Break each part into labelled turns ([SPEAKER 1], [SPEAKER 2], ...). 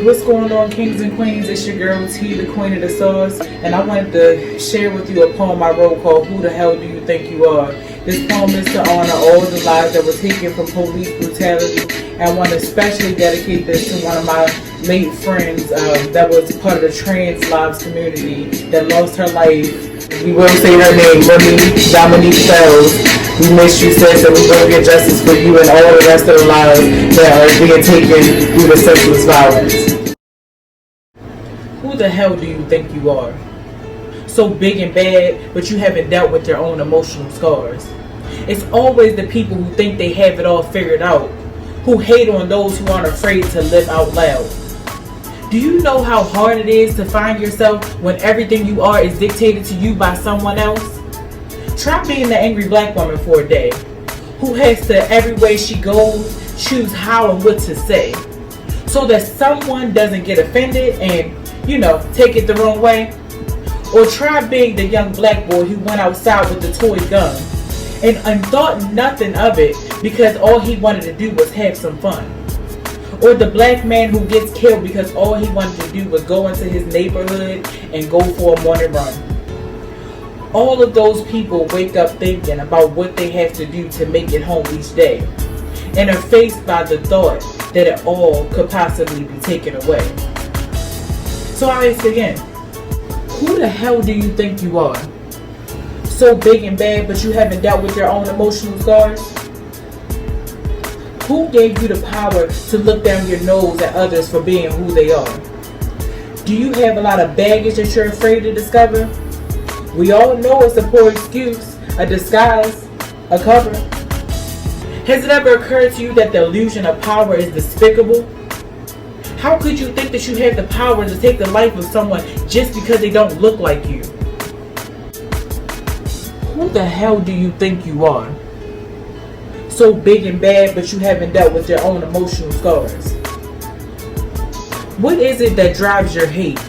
[SPEAKER 1] What's going on, kings and queens? It's your girl T, the queen of the sauce, and I wanted to share with you a poem I wrote called Who the Hell Do You Think You Are? This poem is to honor all the lives that were taken from police brutality, and I want to especially dedicate this to one of my late friends that was part of the trans lives community that lost her life. We will say her name, Dominique Fells. We miss you, sis, and we will get justice for you and all the rest of the lives that are being taken through the senseless violence. Who the hell do you think you are? So big and bad, but you haven't dealt with your own emotional scars. It's always the people who think they have it all figured out, who hate on those who aren't afraid to live out loud. Do you know how hard it is to find yourself when everything you are is dictated to you by someone else? Try being the angry black woman for a day, who has to, every way she goes, choose how and what to say, so that someone doesn't get offended and, take it the wrong way. Or try being the young black boy who went outside with the toy gun and thought nothing of it because all he wanted to do was have some fun. Or the black man who gets killed because all he wanted to do was go into his neighborhood and go for a morning run. All of those people wake up thinking about what they have to do to make it home each day, and are faced by the thought that it all could possibly be taken away. So I ask again, who the hell do you think you are? So big and bad, but you haven't dealt with your own emotional scars? Who gave you the power to look down your nose at others for being who they are? Do you have a lot of baggage that you're afraid to discover? We all know it's a poor excuse, a disguise, a cover. Has it ever occurred to you that the illusion of power is despicable? How could you think that you have the power to take the life of someone just because they don't look like you? Who the hell do you think you are? So big and bad, but you haven't dealt with your own emotional scars. What is it that drives your hate?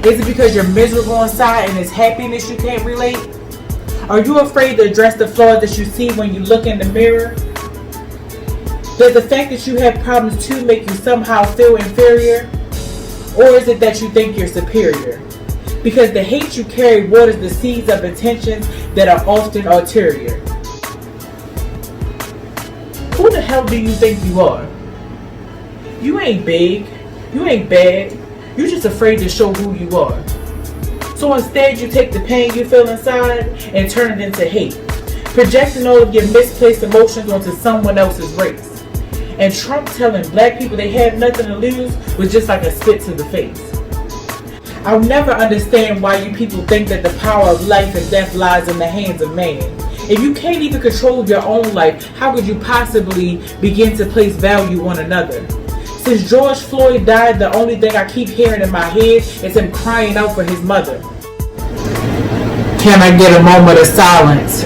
[SPEAKER 1] Is it because you're miserable inside and it's happiness you can't relate? Are you afraid to address the flaws that you see when you look in the mirror? Does the fact that you have problems too make you somehow feel inferior? Or is it that you think you're superior? Because the hate you carry waters the seeds of intentions that are often ulterior. Who the hell do you think you are? You ain't big, you ain't bad, you're just afraid to show who you are. So instead you take the pain you feel inside and turn it into hate, projecting all of your misplaced emotions onto someone else's race. And Trump telling black people they have nothing to lose was just like a spit to the face. I'll never understand why you people think that the power of life and death lies in the hands of man. If you can't even control your own life, how could you possibly begin to place value on another? Since George Floyd died, the only thing I keep hearing in my head is him crying out for his mother. Can I get a moment of silence?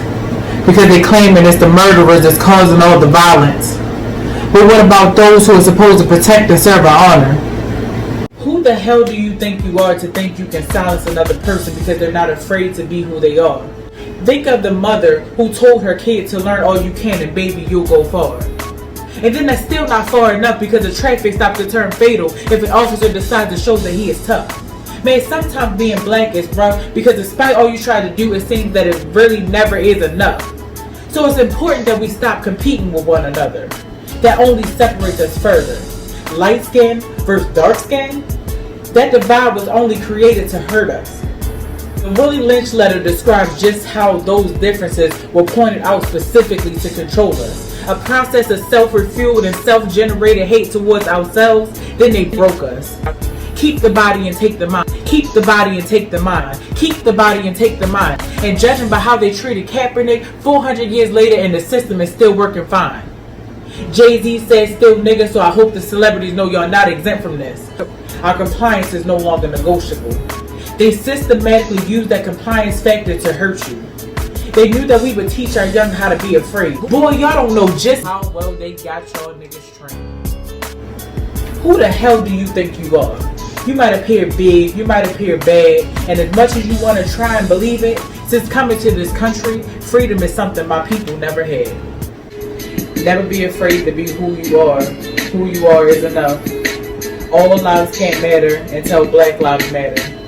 [SPEAKER 1] Because they're claiming it's the murderers that's causing all the violence. But what about those who are supposed to protect and serve our honor? Who the hell do you think you are to think you can silence another person because they're not afraid to be who they are? Think of the mother who told her kid to learn all you can and baby you'll go far. And then that's still not far enough because a traffic stop could turn fatal if an officer decides to show that he is tough. Man, sometimes being black is rough because despite all you try to do, it seems that it really never is enough. So it's important that we stop competing with one another. That only separates us further. Light skin versus dark skin? That divide was only created to hurt us. The Willie Lynch letter describes just how those differences were pointed out specifically to control us. A process of self-refueled and self-generated hate towards ourselves, then they broke us. Keep the body and take the mind. Keep the body and take the mind. Keep the body and take the mind. And judging by how they treated Kaepernick 400 years later and the system is still working fine. Jay-Z said still nigga, so I hope the celebrities know y'all not exempt from this. Our compliance is no longer negotiable. They systematically use that compliance factor to hurt you. They knew that we would teach our young how to be afraid. Boy, y'all don't know just how well they got y'all niggas trained. Who the hell do you think you are? You might appear big, you might appear bad, and as much as you want to try and believe it, since coming to this country, freedom is something my people never had. Never be afraid to be who you are. Who you are is enough. all lives can't matter until Black Lives Matter.